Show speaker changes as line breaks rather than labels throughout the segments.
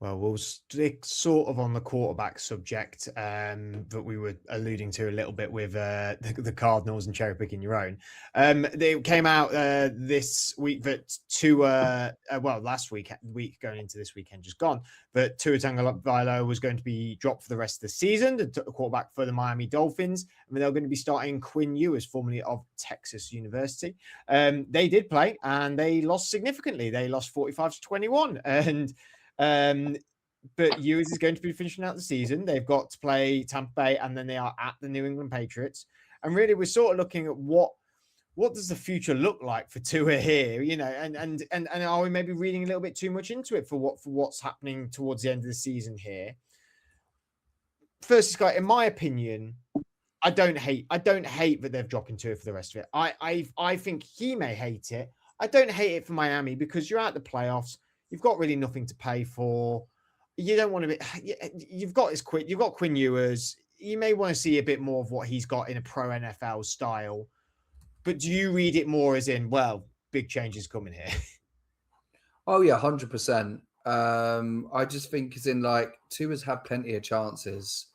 Well, we'll stick sort of on the quarterback subject that we were alluding to a little bit with the Cardinals and cherry picking your own. They came out this week that last week going into this weekend just gone, that Tua Tagovailoa was going to be dropped for the rest of the season, the quarterback for the Miami Dolphins, and they're going to be starting Quinn Ewers, formerly of Texas University. They did play and they lost significantly. They lost 45-21, and but Ewers is going to be finishing out the season. They've got to play Tampa Bay, and then they are at the New England Patriots. And really, we're sort of looking at what does the future look like for Tua here, and are we maybe reading a little bit too much into it for what's happening towards the end of the season here? First, Scott, in my opinion, I don't hate that they've dropped Tua for the rest of it. I think he may hate it. I don't hate it for Miami because you're out the playoffs. You've got really nothing to pay for. You don't want to be. You've got Quinn Ewers. You may want to see a bit more of what he's got in a pro NFL style. But do you read it more as in, well, big changes coming here?
Oh yeah, 100%. I just think as in like Tua's had plenty of chances.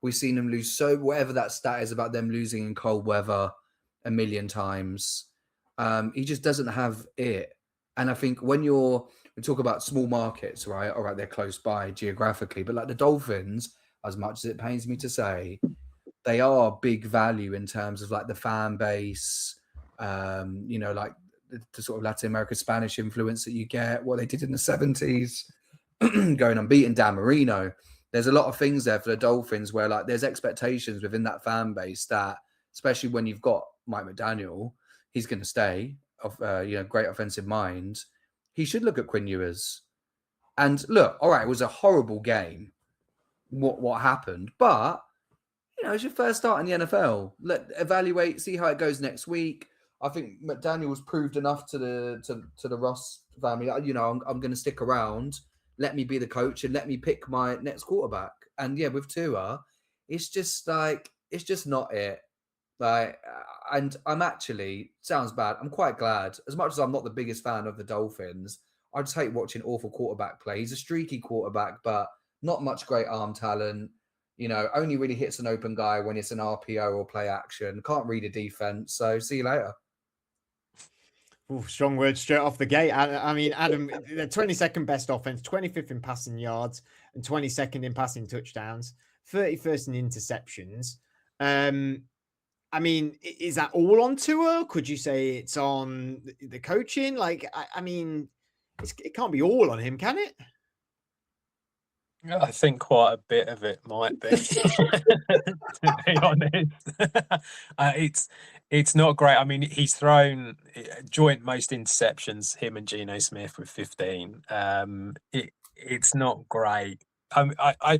We've seen them lose. So whatever that stat is about them losing in cold weather a million times, he just doesn't have it. And I think when we talk about small markets, right? All right, they're close by geographically, but like the Dolphins, as much as it pains me to say, they are big value in terms of like the fan base, like the sort of Latin America Spanish influence that you get, what they did in the 70s, going unbeaten, Dan Marino. There's a lot of things there for the Dolphins where like there's expectations within that fan base that, especially when you've got Mike McDaniel, he's going to stay of great offensive mind. He should look at Quinn Ewers. And look, all right, it was a horrible game, what happened, but it's your first start in the NFL. Evaluate, see how it goes next week. I think McDaniel's proved enough to the Ross family. I'm going to stick around. Let me be the coach and let me pick my next quarterback. And yeah, with Tua, it's just not it. Like, and I'm actually, sounds bad, I'm quite glad. As much as I'm not the biggest fan of the Dolphins, I just hate watching awful quarterback play. He's a streaky quarterback, but not much great arm talent. Only really hits an open guy when it's an RPO or play action. Can't read a defense. So see you later.
Ooh, strong words straight off the gate. I mean, Adam, the 22nd best offense, 25th in passing yards, and 22nd in passing touchdowns, 31st in interceptions. I mean, is that all on Tua? Could you say it's on the coaching? Like, I mean, it can't be all on him, can it?
I think quite a bit of it might be, to be honest. It's not great. I mean, he's thrown joint most interceptions, him and Geno Smith with 15. It's not great. I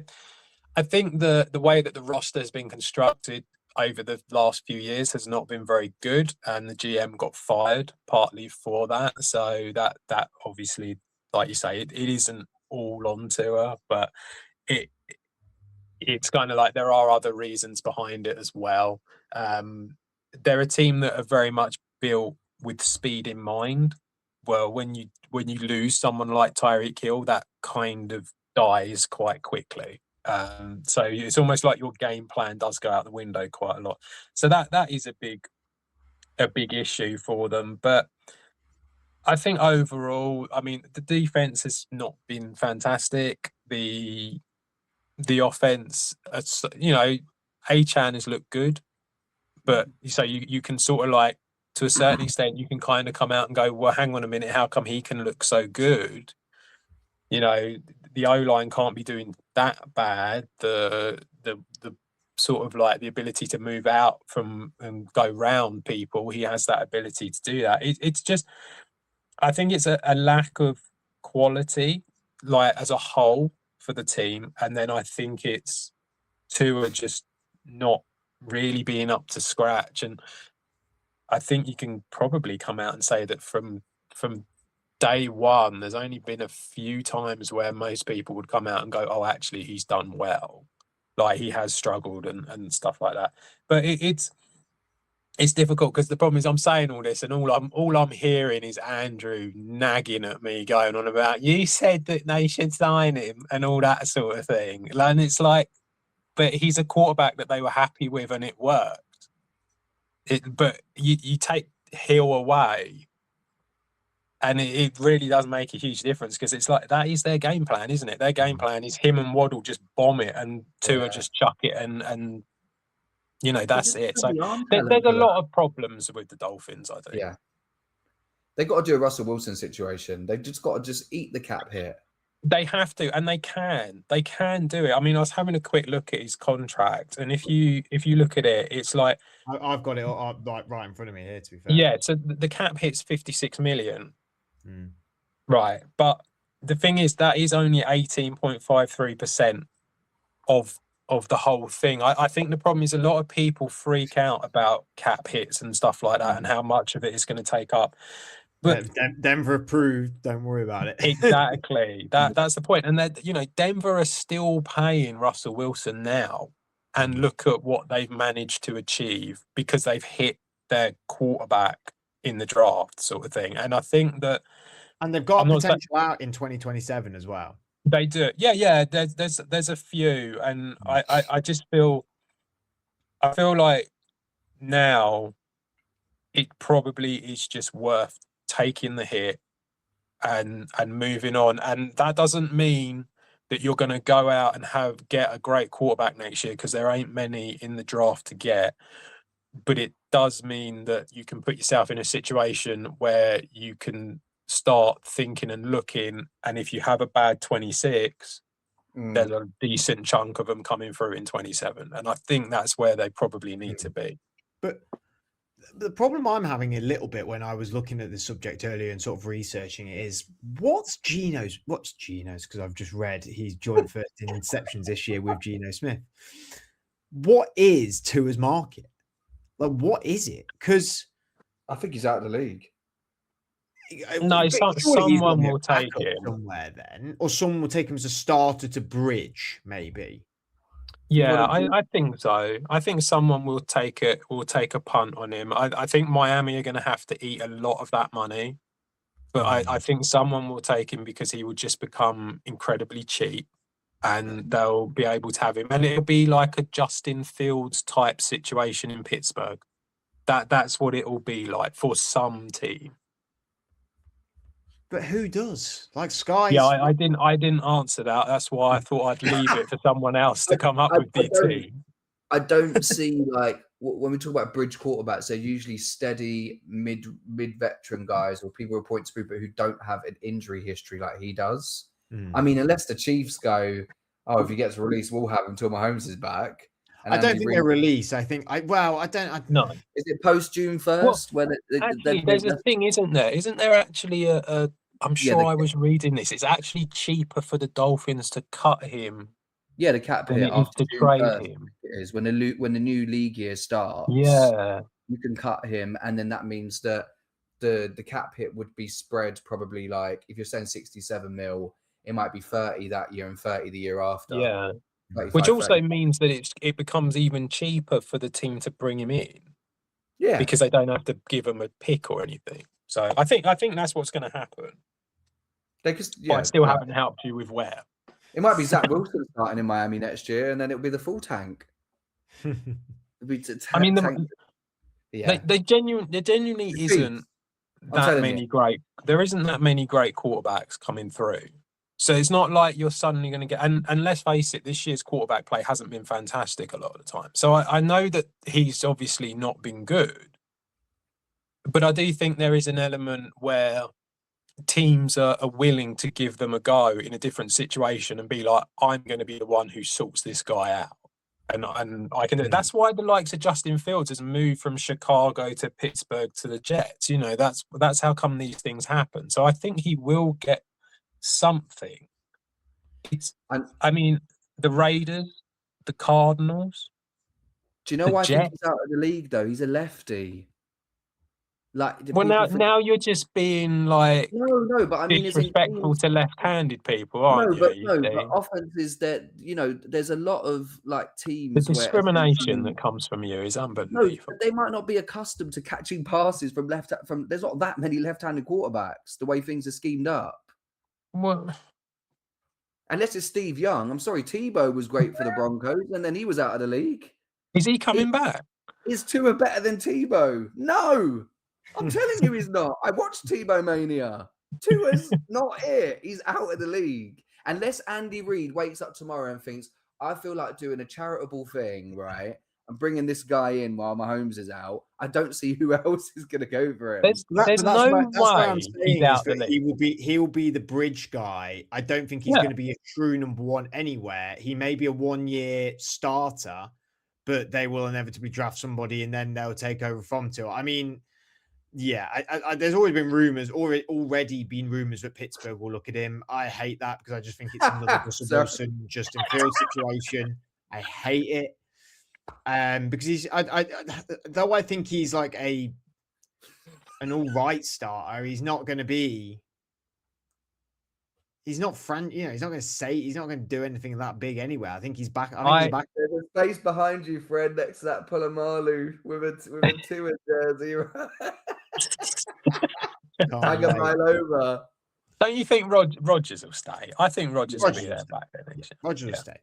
think the way that the roster has been constructed over the last few years has not been very good, and the GM got fired partly for that. So that obviously, like you say, it isn't all onto her, but it's kind of like there are other reasons behind it as well. They're a team that are very much built with speed in mind. Well, when you lose someone like Tyreek Hill, that kind of dies quite quickly. So it's almost like your game plan does go out the window quite a lot. So that is a big issue for them. But I think overall, I mean, the defense has not been fantastic. The offense, Achane has looked good, but so you can sort of like, to a certain extent, you can kind of come out and go, well, hang on a minute, how come he can look so good? The O-line can't be doing that bad. The sort of like the ability to move out from and go round people, he has that ability to do that. It's just, I think it's a lack of quality, like as a whole for the team. And then I think it's Tua just not really being up to scratch. And I think you can probably come out and say that from day one, there's only been a few times where most people would come out and go, oh, actually, he's done well. Like he has struggled and stuff like that. But It's difficult because the problem is I'm saying all this and all I'm hearing is Andrew nagging at me, going on about you said that they should sign him and all that sort of thing. And it's like, but he's a quarterback that they were happy with and it worked. But you take Hill away, and it really does make a huge difference because it's like that is their game plan, isn't it? Their game plan is him and Waddle just bomb it and Tua just chuck it and you know, that's it. So there's a lot of problems with the Dolphins, I think.
Yeah. They've got to do a Russell Wilson situation. They've just got to just eat the cap hit.
They have to, and they can do it. I mean, I was having a quick look at his contract, and if you look at it, it's like
I've got it like right in front of me here, to be fair.
Yeah, so the cap hits 56 million. Right. But the thing is that is only 18.53% of the whole thing. I think the problem is a lot of people freak out about cap hits and stuff like that and how much of it is going to take up. But
Denver approved. Don't worry about it.
Exactly. That's the point. And that, you know, Denver are still paying Russell Wilson now, and look at what they've managed to achieve because they've hit their quarterback in the draft, sort of thing. And I think that,
and they've got potential out in 2027 as well.
They do. Yeah. There's a few, and I just feel like now it probably is just worth taking the hit and moving on. And that doesn't mean that you're going to go out and get a great quarterback next year, because there ain't many in the draft to get. But it does mean that you can put yourself in a situation where you can start thinking and looking, and if you have a bad 26, there's a decent chunk of them coming through in 27, and I think that's where they probably need to be.
But the problem I'm having a little bit when I was looking at this subject earlier and sort of researching it is what's Geno's, because I've just read he's joined first in interceptions this year with Geno Smith. What is Tua's market? Like, what is it? Because
I think he's out of the league.
No, someone will take him
somewhere then, or someone will take him as a starter to bridge, maybe.
Yeah, I think so. I think someone will take a punt on him. I think Miami are going to have to eat a lot of that money, but I think someone will take him because he will just become incredibly cheap, and they'll be able to have him, and it'll be like a Justin Fields type situation in Pittsburgh. That's what it will be like for some team.
But who does? Like Sky?
Yeah, I didn't answer that. That's why I thought I'd leave it for someone else to come up with the team.
I don't see, like, when we talk about bridge quarterbacks, they're usually steady mid-veteran guys or people who are point to people who don't have an injury history like he does. I mean, unless the Chiefs go, oh, if he gets released, we'll have him until Mahomes is back.
I don't think they release. I think
no. Is it post June 1st?
Well, actually, there's a thing, isn't there? Isn't there actually a I'm sure I was reading this. It's actually cheaper for the Dolphins to cut him.
Yeah, the cap hit
after to trade him.
It is when the new league year starts.
Yeah,
you can cut him, and then that means that the cap hit would be spread probably, like, if you're saying 67 mil, it might be 30 that year and 30 the year after.
Yeah, which also means that it becomes even cheaper for the team to bring him in.
Yeah,
because they don't have to give him a pick or anything. So I think that's what's going to happen. But I still haven't helped you with where.
It might be Zach Wilson starting in Miami next year, and then it'll be the full tank.
I mean, there genuinely isn't that many great. There isn't that many great quarterbacks coming through. So it's not like you're suddenly going to get. And let's face it, this year's quarterback play hasn't been fantastic a lot of the time. So I know that he's obviously not been good, but I do think there is an element where teams are willing to give them a go in a different situation and be like, I'm going to be the one who sorts this guy out. And I can do it. That's why the likes of Justin Fields has moved from Chicago to Pittsburgh to the Jets. You know, that's how come these things happen. So I think he will get something. I mean, the Raiders, the Cardinals.
Do you know why I think he's out of the league, though? He's a lefty. Like, do
Well,
people forget?
now you're just being like
No, but I mean, as in
disrespectful
teams.
to left-handed people, aren't you? You
No, but
see,
offense is that, there's a lot of like
the
teams where
discrimination
essentially
that comes from you is
no,
unbelievable.
they might not be accustomed to catching passes from there's not that many left-handed quarterbacks the way things are schemed up.
Well,
Unless it's Steve Young. I'm sorry, Tebow was great for the Broncos, and then he was out of the league.
is he coming back?
Is Tua better than Tebow? No, I'm telling you, he's not. I watched Tebow Mania. Tua's not it. He's out of the league. Unless Andy Reid wakes up tomorrow and thinks, I feel like doing a charitable thing, right? I'm bringing this guy in while Mahomes is out. I don't see who else is going to go for him.
There's no
that's what I'm
way
saying
he's
is
out the
that
league.
he will be the bridge guy. I don't think he's
Yeah.
going to be a true number one anywhere. He may be a 1-year starter, but they will inevitably draft somebody and then they'll take over from Tua. I mean, yeah, there's always been rumors, already been rumors that Pittsburgh will look at him. I hate that because I just think it's another Russell
Sorry.
Wilson, Justin Fields situation. I hate it. Because he's, though I think he's like an all right starter, he's not going to be. He's not he's not going to do anything that big anyway. I think he's back. I think he's back.
There's a space behind you, Fred, next to that Palomalu with a Tua jersey. Tagovailoa.
Don't you think Rodgers will stay? I think Rodgers will be there back then.
Rodgers will
Yeah.
stay.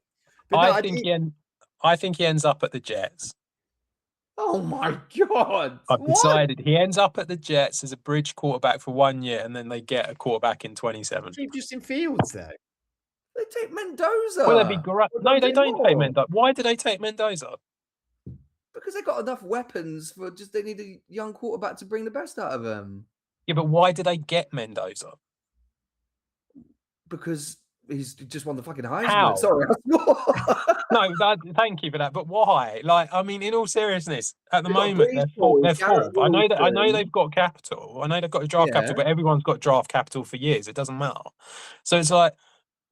I think he ends up at the Jets.
Oh my God!
I've decided he ends up at the Jets as a bridge quarterback for 1 year, and then they get a quarterback in 27.
Keep Justin Fields though.
They take Mendoza.
Well, that'd be great. No, they don't take Mendoza. Why do they take Mendoza?
Because they got enough weapons they need a young quarterback to bring the best out of them.
Yeah, but why do they get Mendoza?
Because he's just won the fucking Heisman.
How?
Sorry.
No, thank you for that. But why? Like, I mean, in all seriousness, at the
They've got
moment they're fourth. I know
Wilson.
they've got capital. I know they've got draft capital, but everyone's got draft capital for years. It doesn't matter. So it's like,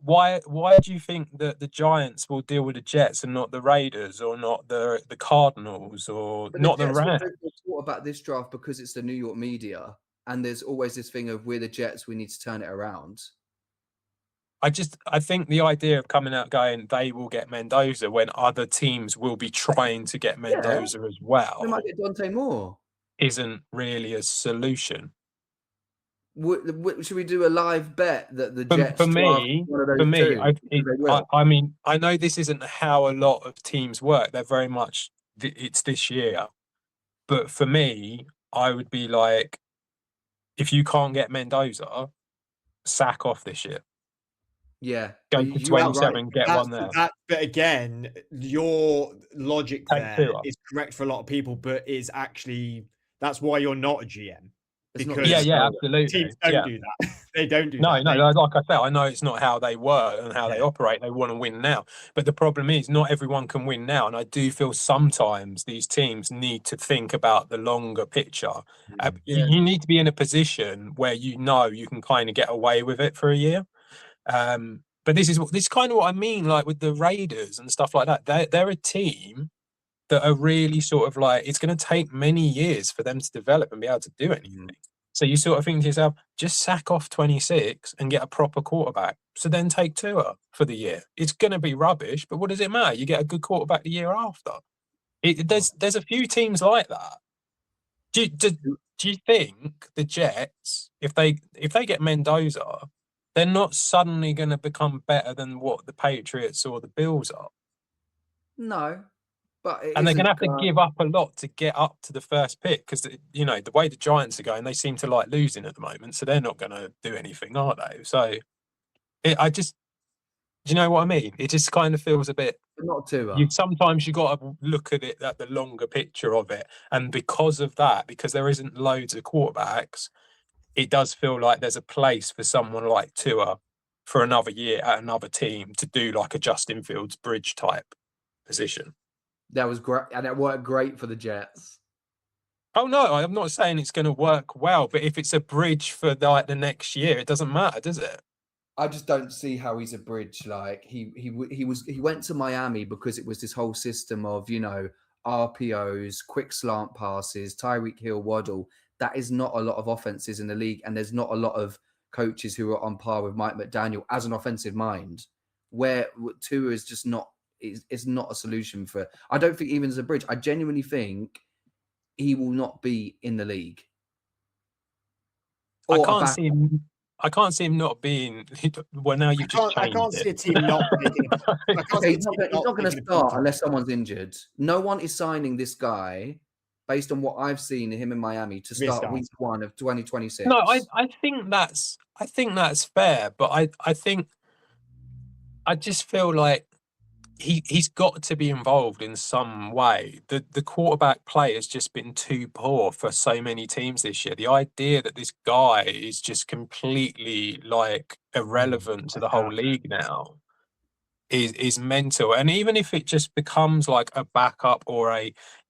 why do you think that the Giants will deal with the Jets and not the Raiders or not the Cardinals or not the Rams?
Thought about this draft because it's the New York media, and there's always this thing of we're the Jets, we need to turn it around.
I think the idea of coming out going they will get Mendoza when other teams will be trying to get Mendoza as well.
They might get Dante Moore.
Isn't really a solution.
Should we do a live bet that the Jets?
For me, I mean, I know this isn't how a lot of teams work. They're very much it's this year, but for me, I would be like, if you can't get Mendoza, sack off this year.
Yeah,
go to 27, get one there.
But again, your logic there is correct for a lot of people, but is actually that's why you're not a GM. Because
absolutely.
Teams don't do that. They don't do
that.
No,
like I said, I know it's not how they work and how they operate. They want to win now. But the problem is not everyone can win now. And I do feel sometimes these teams need to think about the longer picture. You need to be in a position where you know you can kind of get away with it for a year. But this is kind of what I mean, like with the Raiders and stuff like that. They're a team that are really sort of like, it's going to take many years for them to develop and be able to do anything. So you sort of think to yourself, just sack off 26 and get a proper quarterback. So then take Tua for the year. It's going to be rubbish, but what does it matter? You get a good quarterback the year after. There's a few teams like that. Do you think the Jets, if they get Mendoza, they're not suddenly going to become better than what the Patriots or the Bills are?
No.
And they're going to have to give up a lot to get up to the first pick because, you know, the way the Giants are going, they seem to like losing at the moment. So they're not going to do anything, are they? So do you know what I mean? It just kind of feels a bit.
Not too.
Sometimes you got to look at it at the longer picture of it. And because of that, because there isn't loads of quarterbacks, it does feel like there's a place for someone like Tua for another year at another team to do like a Justin Fields bridge type position.
That was great, and it worked great for the Jets.
Oh no, I'm not saying it's going to work well, but if it's a bridge for like the next year, it doesn't matter, does it?
I just don't see how he's a bridge. Like he went to Miami because it was this whole system of, you know, RPOs, quick slant passes, Tyreek Hill, Waddle. that is not a lot of offenses in the league, and there's not a lot of coaches who are on par with Mike McDaniel as an offensive mind, where Tua is just not, it's not a solution for, I don't think even as a bridge, I genuinely think he will not be in the league.
I can't see him not being. Well, now you've just
I
changed
can't see a
it.
team not picking. I can't see a
He's
team
not going to
picking a
start
Peter.
unless someone's injured. No one is signing this guy based on what I've seen him in Miami to start week 1 of 2026.
No, I think that's fair, but I just feel like he's got to be involved in some way. The quarterback play has just been too poor for so many teams this year. The idea that this guy is just completely like irrelevant to the whole league now is mental. And even if it just becomes like a backup or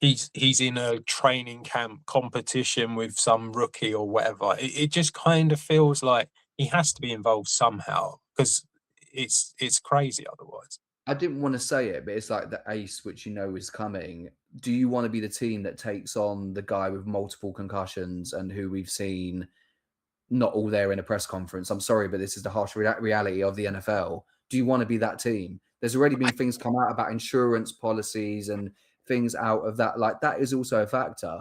he's in a training camp competition with some rookie or whatever, it just kind of feels like he has to be involved somehow, because it's crazy otherwise.
I didn't want to say it, but it's like the ace, which you know is coming. Do you want to be the team that takes on the guy with multiple concussions and who we've seen not all there in a press conference? I'm sorry, but this is the harsh reality of the NFL. Do you want to be that team? There's already been things come out about insurance policies and things out of that. Like, that is also a factor.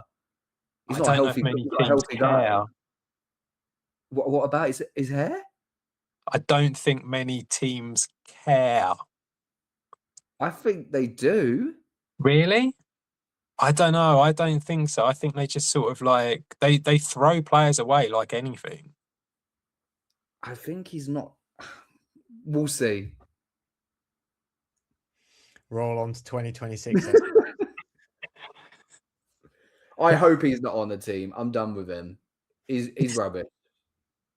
He's not a healthy guy. What about his hair?
I don't think many teams care.
I think they do.
Really? I don't know. I don't think so. I think they just sort of like they throw players away like anything.
I think he's not. We'll see.
Roll on to 2026.
I hope he's not on the team. I'm done with him. He's rubbish.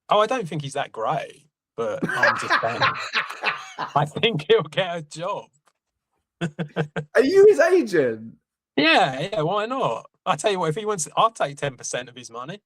Oh, I don't think he's that great, but I'm just saying. I think he'll get a job.
Are you his agent?
Yeah, why not? I tell you what, if he wants, I'll take 10% of his money.